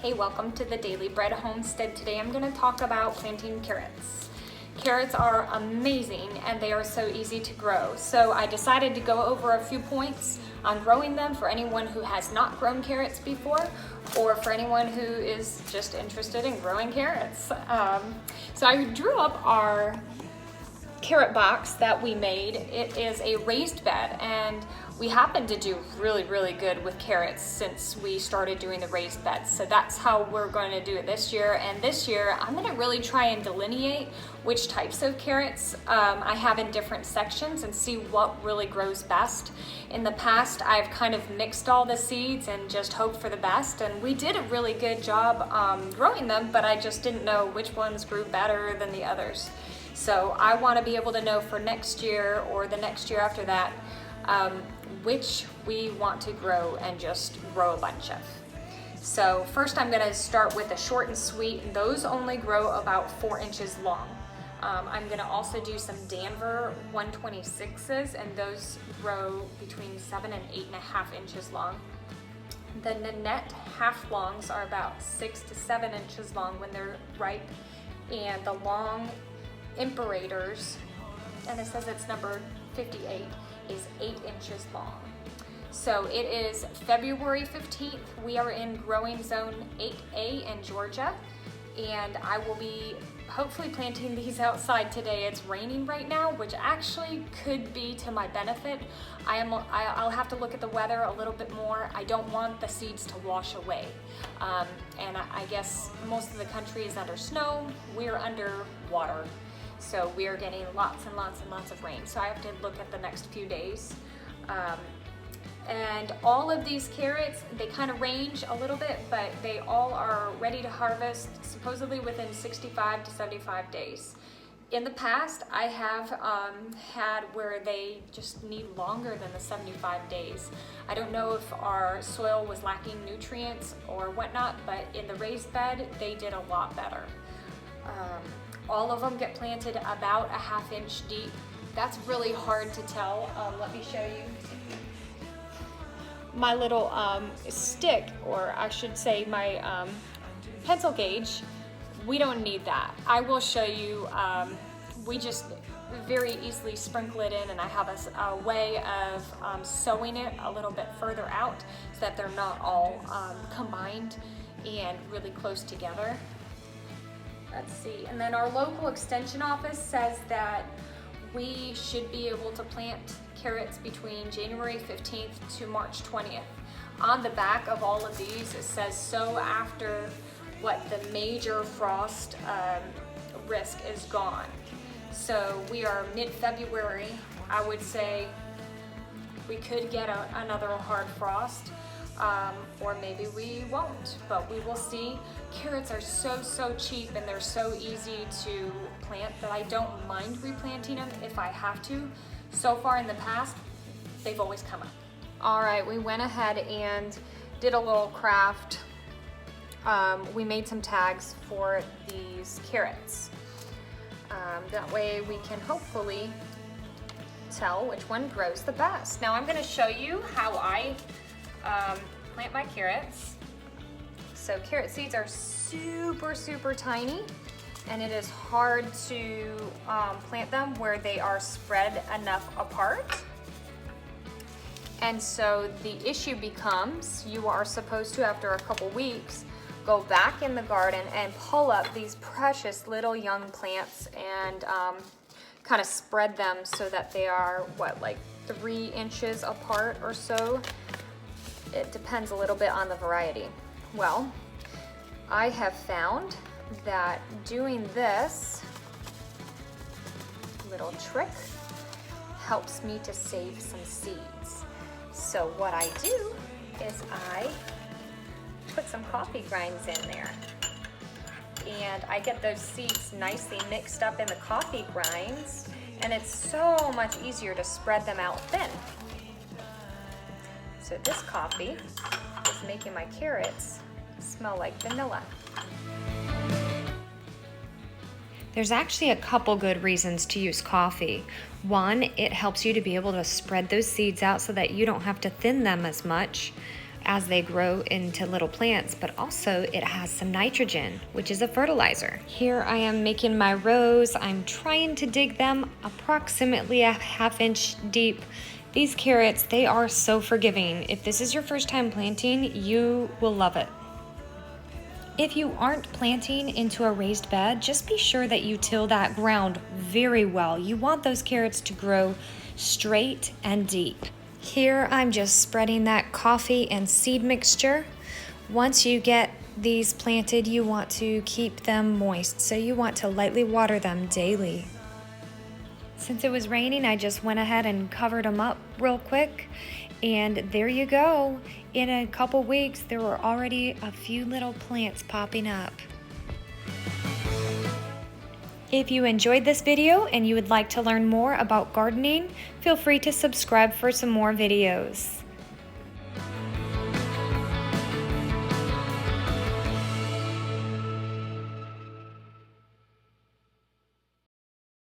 Hey, welcome to the Daily Bread Homestead. Today I'm going to talk about planting carrots. Carrots are amazing and they are so easy to grow. So I decided to go over a few points on growing them for anyone who has not grown carrots before or for anyone who is just interested in growing carrots. So I drew up our carrot box that we made. It is a raised bed and we happen to do really good with carrots since we started doing the raised beds. So that's how we're going to do it this year. And this year I'm going to really try and delineate which types of carrots I have in different sections and see what really grows best. In the past I've kind of mixed all the seeds and just hoped for the best, and we did a really good job growing them, but I just didn't know which ones grew better than the others. So I want to be able to know for next year or the next year after that which we want to grow and just grow a bunch of. So first I'm going to start with a short and sweet, and those only grow about 4 inches long. I'm going to also do some Danver 126s, and those grow between 7 and 8.5 inches long. The Nanette half longs are about 6 to 7 inches long when they're ripe, and the long Imperators, and it says it's number 58, is 8 inches long. So it is February 15th. We are in growing zone 8A in Georgia, and I will be hopefully planting these outside today. It's raining right now, which actually could be to my benefit. I'll have to look at the weather a little bit more. I don't want the seeds to wash away. And I guess most of the country is under snow. We're under water. So we are getting lots and lots of rain. So I have to look at the next few days. And all of these carrots, they kind of range a little bit, but they all are ready to harvest supposedly within 65 to 75 days. In the past, I have had where they just need longer than the 75 days. I don't know if our soil was lacking nutrients or whatnot, but in the raised bed, they did a lot better. All of them get planted about a 1/2 inch deep. That's really hard to tell. Let me show you. My little stick, or I should say my pencil gauge, we don't need that. I will show you, we just very easily sprinkle it in, and I have a way of sewing it a little bit further out so that they're not all combined and really close together. Let's see, and then our local extension office says that we should be able to plant carrots between January 15th to March 20th. On the back of all of these, it says sow after what the major frost risk is gone. So we are mid-February. I would say we could get another hard frost. Or maybe we won't, but we will see. Carrots are so cheap and they're so easy to plant that I don't mind replanting them if I have to. So far in the past, they've always come up. All right, we went ahead and did a little craft. We made some tags for these carrots. That way we can hopefully tell which one grows the best. Now I'm gonna show you how I plant my carrots. So carrot seeds are super tiny, and it is hard to plant them where they are spread enough apart. And so the issue becomes you are supposed to, after a couple weeks, go back in the garden and pull up these precious little young plants and kind of spread them so that they are, like 3 inches apart or so. It depends a little bit on the variety. Well, I have found that doing this little trick helps me to save some seeds. So what I do is I put some coffee grinds in there, and I get those seeds nicely mixed up in the coffee grinds, and it's so much easier to spread them out thin. So this coffee is making my carrots smell like vanilla. There's actually a couple good reasons to use coffee. One, it helps you to be able to spread those seeds out so that you don't have to thin them as much. as they grow into little plants, but also it has some nitrogen, which is a fertilizer. Here I am making my rows. I'm trying to dig them approximately a ½ inch deep. These carrots, they are so forgiving. If this is your first time planting, you will love it. If you aren't planting into a raised bed, just be sure that you till that ground very well. You want those carrots to grow straight and deep. Here I'm just spreading that coffee and seed mixture. Once you get these planted, you want to keep them moist, so you want to lightly water them daily. Since it was raining, I just went ahead and covered them up real quick, and there you go. In a couple weeks, there were already a few little plants popping up. If you enjoyed this video and you would like to learn more about gardening, feel free to subscribe for some more videos.